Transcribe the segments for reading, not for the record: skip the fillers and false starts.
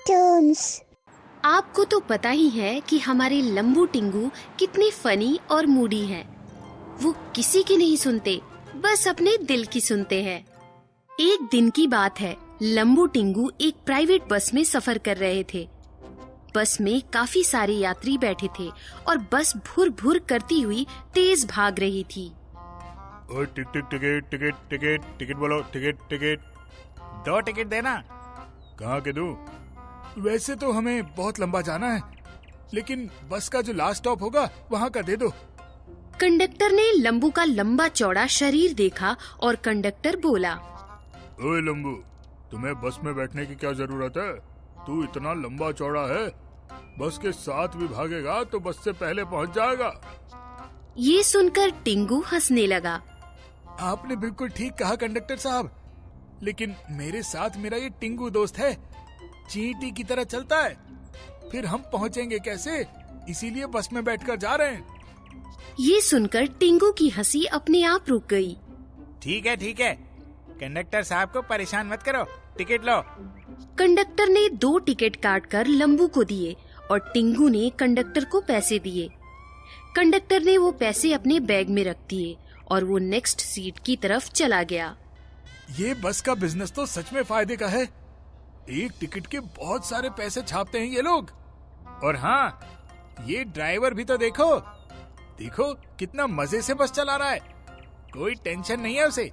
Turns. आपको तो पता ही है कि हमारे लंबू टिंगू कितने फनी और मूडी हैं। वो किसी की नहीं सुनते, बस अपने दिल की सुनते हैं। एक दिन की बात है, लंबू टिंगू एक प्राइवेट बस में सफर कर रहे थे। बस में काफी सारे यात्री बैठे थे और बस भुर भुर करती हुई तेज भाग रही थी। ओए ticket ticket ticket ticket ticket बोलो, टिकट टिकट 2 टिकट देना। कहाँ के दूं? वैसे तो हमें बहुत लंबा जाना है, लेकिन बस का जो लास्ट स्टॉप होगा वहाँ का दे दो। कंडक्टर ने लंबू का लंबा चौड़ा शरीर देखा और कंडक्टर बोला, ओए लंबू, तुम्हें बस में बैठने की क्या जरूरत है? तू इतना लंबा चौड़ा है, बस के साथ भी भागेगा तो बस से पहले पहुँच जाएगा। ये सुनकर टिंगू हंसने लगा। आपने बिल्कुल ठीक कहा कंडक्टर साहब, लेकिन मेरे साथ मेरा ये टिंगू दोस्त है, चींटी की तरह चलता है, फिर हम पहुँचेंगे कैसे? इसीलिए बस में बैठकर जा रहे हैं। ये सुनकर टिंगू की हंसी अपने आप रुक गई। ठीक है, कंडक्टर साहब को परेशान मत करो, टिकट लो। कंडक्टर ने 2 टिकट काट कर लंबू को दिए और टिंगू ने कंडक्टर को पैसे दिए। कंडक्टर ने वो पैसे अपने बैग में रख दिए और वो नेक्स्ट सीट की तरफ चला गया। ये बस का बिजनेस तो सच में फायदे का है। एक टिकट के बहुत सारे पैसे छापते हैं ये लोग। और हाँ, ये ड्राइवर भी तो देखो कितना मजे से बस चला रहा है। कोई टेंशन नहीं है उसे,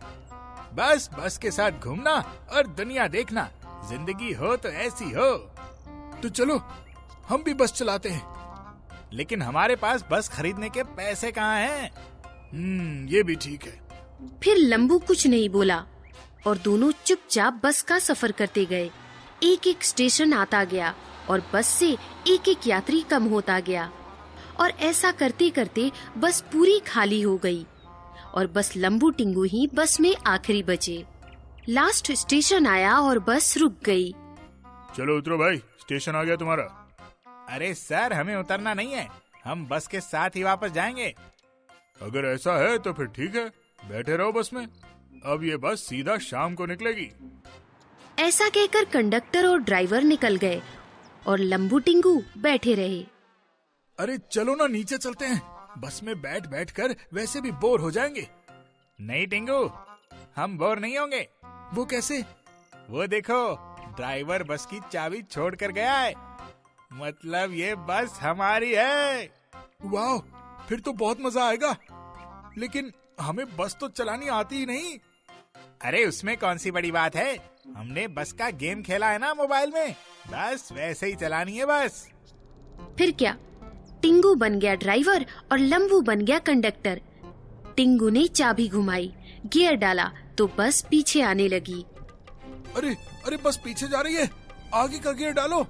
बस के साथ घूमना और दुनिया देखना। जिंदगी हो तो ऐसी हो। तो चलो हम भी बस चलाते हैं। लेकिन हमारे पास बस खरीदने के पैसे कहाँ हैं? ये भी ठीक है। फिर लंबू कुछ नहीं बोला और दोनों चुपचाप बस का सफर करते गए। एक एक स्टेशन आता गया और बस से एक एक यात्री कम होता गया और ऐसा करते करते बस पूरी खाली हो गई और बस लंबू टिंगू ही बस में आखिरी बचे। लास्ट स्टेशन आया और बस रुक गई। चलो उतरो भाई, स्टेशन आ गया तुम्हारा। अरे सर, हमें उतरना नहीं है, हम बस के साथ ही वापस जाएंगे। अगर ऐसा है तो फिर ठीक है, बैठे रहो बस में। अब ये बस सीधा शाम को निकलेगी। ऐसा कहकर कंडक्टर और ड्राइवर निकल गए और लंबू टिंगू बैठे रहे। अरे चलो ना, नीचे चलते हैं। बस में बैठ कर वैसे भी बोर हो जाएंगे। नहीं टिंगू, हम बोर नहीं होंगे। वो कैसे? वो देखो, ड्राइवर बस की चाबी छोड़ कर गया है, मतलब ये बस हमारी है। वाह, फिर तो बहुत मजा आएगा। लेकिन हमें बस तो चलानी आती ही नहीं। अरे उसमें कौन सी बड़ी बात है, हमने बस का गेम खेला है ना मोबाइल में, बस वैसे ही चलानी है बस। फिर क्या, टिंगू बन गया ड्राइवर और लंबू बन गया कंडक्टर। टिंगू ने चाबी घुमाई, गियर डाला तो बस पीछे आने लगी। अरे बस पीछे जा रही है, आगे का गियर डालो।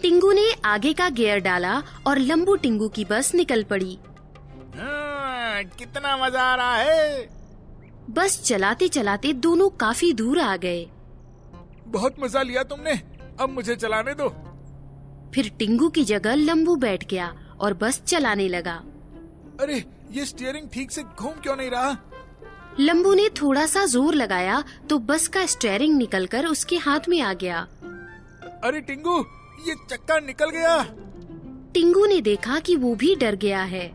टिंगू ने आगे का गियर डाला और लंबू टिंगू की बस निकल पड़ी। कितना मजा आ रहा है। बस चलाते चलाते दोनों काफी दूर आ गए। बहुत मजा लिया तुमने, अब मुझे चलाने दो। फिर टिंगू की जगह लंबू बैठ गया और बस चलाने लगा। अरे ये स्टीयरिंग ठीक से घूम क्यों नहीं रहा? लंबू ने थोड़ा सा जोर लगाया तो बस का स्टीयरिंग निकलकर उसके हाथ में आ गया। अरे टिंगू, ये चक्का निकल गया। टिंगू ने देखा कि वो भी डर गया है।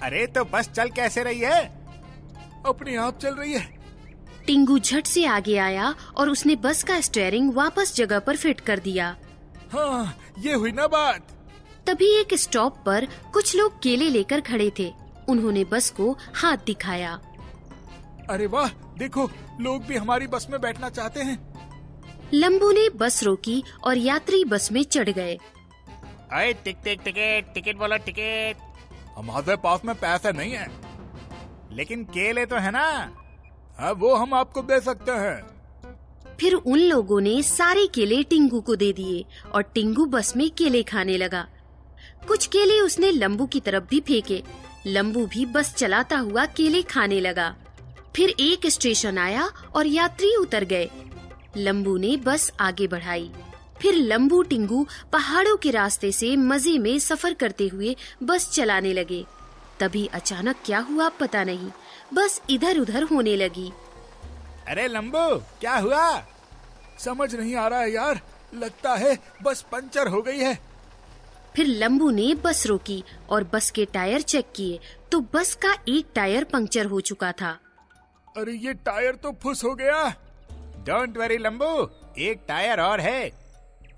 अरे तो बस चल कैसे रही है? अपने आप चल रही है। टिंगू झट से आगे आया और उसने बस का स्टीयरिंग वापस जगह पर फिट कर दिया। हाँ, ये हुई ना बात। तभी एक स्टॉप पर कुछ लोग केले लेकर खड़े थे। उन्होंने बस को हाथ दिखाया। अरे वाह, देखो लोग भी हमारी बस में बैठना चाहते हैं। लंबू ने बस रोकी और यात्री बस में चढ़ गए। अरे टिकट बोलो, टिकट। हमारे पास में पैसे नहीं है। लेकिन केले तो है ना। हाँ, वो हम आपको दे सकते हैं। फिर उन लोगों ने सारे केले टिंगू को दे दिए और टिंगू बस में केले खाने लगा। कुछ केले उसने लंबू की तरफ भी फेंके। लंबू भी बस चलाता हुआ केले खाने लगा। फिर एक स्टेशन आया और यात्री उतर गए। लंबू ने बस आगे बढ़ाई। फिर लंबू टिंगू पहाड़ों के रास्ते से मजे में सफर करते हुए बस चलाने लगे। तभी अचानक क्या हुआ पता नहीं, बस इधर उधर होने लगी। अरे लंबू, क्या हुआ? समझ नहीं आ रहा है यार, लगता है बस पंचर हो गई है। फिर लंबू ने बस रोकी और बस के टायर चेक किए तो बस का एक टायर पंक्चर हो चुका था। अरे ये टायर तो फुस हो गया। डोंट वरी लंबू, एक टायर और है।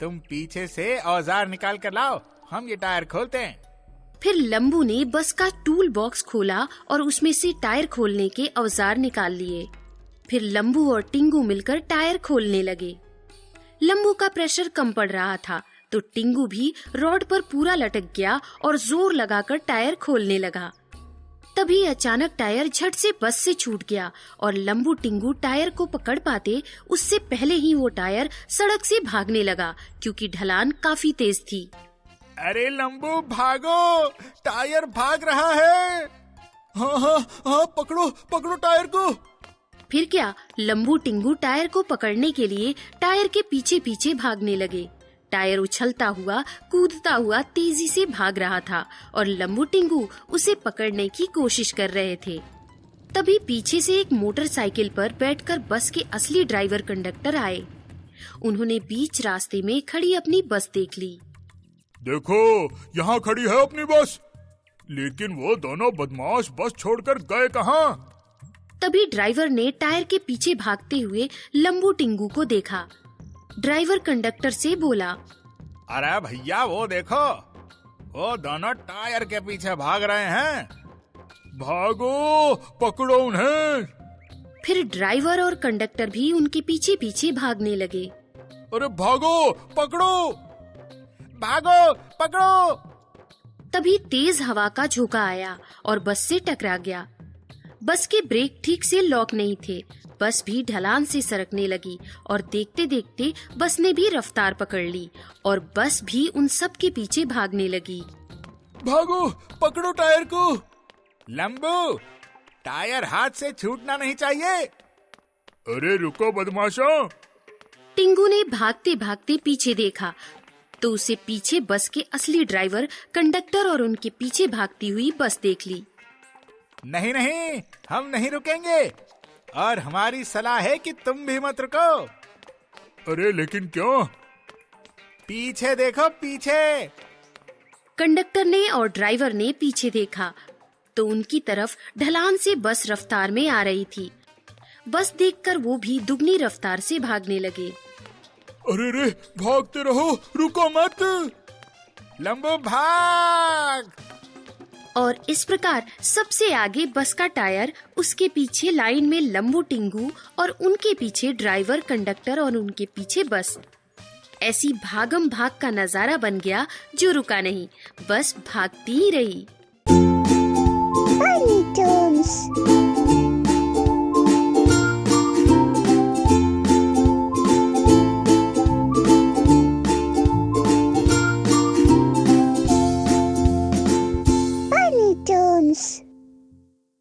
तुम पीछे से औजार निकाल कर लाओ, हम ये टायर खोलते हैं। फिर लंबू ने बस का टूल बॉक्स खोला और उसमें से टायर खोलने के औजार निकाल लिए। फिर लंबू और टिंगू मिलकर टायर खोलने लगे। लंबू का प्रेशर कम पड़ रहा था तो टिंगू भी रॉड पर पूरा लटक गया और जोर लगाकर टायर खोलने लगा। तभी अचानक टायर झट से बस से छूट गया और लंबू टिंगू टायर को पकड़ पाते उससे पहले ही वो टायर सड़क से भागने लगा क्योंकि ढलान काफी तेज थी। अरे लंबू भागो, टायर भाग रहा है। हाँ हाँ हाँ, पकड़ो पकड़ो टायर को। फिर क्या, लंबू टिंगू टायर को पकड़ने के लिए टायर के पीछे पीछे भागने लगे। टायर उछलता हुआ कूदता हुआ तेजी से भाग रहा था और लंबू टिंगू उसे पकड़ने की कोशिश कर रहे थे। तभी पीछे से एक मोटरसाइकिल पर बैठकर बस के असली ड्राइवर कंडक्टर आए। उन्होंने बीच रास्ते में खड़ी अपनी बस देख ली। देखो, यहाँ खड़ी है अपनी बस, लेकिन वो दोनों बदमाश बस छोड़कर गए कहाँ? तभी ड्राइवर ने टायर के पीछे भागते हुए लंबू टिंगू को देखा। ड्राइवर कंडक्टर से बोला, अरे भैया वो देखो, वो दोनों टायर के पीछे भाग रहे हैं। भागो, पकड़ो उन्हें। फिर ड्राइवर और कंडक्टर भी उनके पीछे पीछे भागने लगे। अरे भागो, पकड़ो, भागो पकड़ो। तभी तेज हवा का झोंका आया और बस से टकरा गया। बस के ब्रेक ठीक से लॉक नहीं थे। बस भी ढलान से सरकने लगी और देखते देखते बस ने भी रफ्तार पकड़ ली और बस भी उन सब के पीछे भागने लगी। भागो, पकड़ो टायर को। लंबू, टायर हाथ से छूटना नहीं चाहिए। अरे रुको बदमाशों। टिंगू ने भागते भागते पीछे देखा तो उसे पीछे बस के असली ड्राइवर कंडक्टर और उनके पीछे भागती हुई बस देख ली। नहीं नहीं, हम नहीं रुकेंगे और हमारी सलाह है कि तुम भी मत रुको। अरे लेकिन क्यों? पीछे देखो, पीछे। कंडक्टर ने और ड्राइवर ने पीछे देखा तो उनकी तरफ ढलान से बस रफ्तार में आ रही थी। बस देखकर वो भी दुगनी रफ्तार से भागने लगे। अरे रे, भागते रहो, रुको मत। लंबू भाग। और इस प्रकार सबसे आगे बस का टायर, उसके पीछे लाइन में लंबू टिंगू और उनके पीछे ड्राइवर कंडक्टर और उनके पीछे बस। ऐसी भागम भाग का नजारा बन गया जो रुका नहीं, बस भागती ही रही।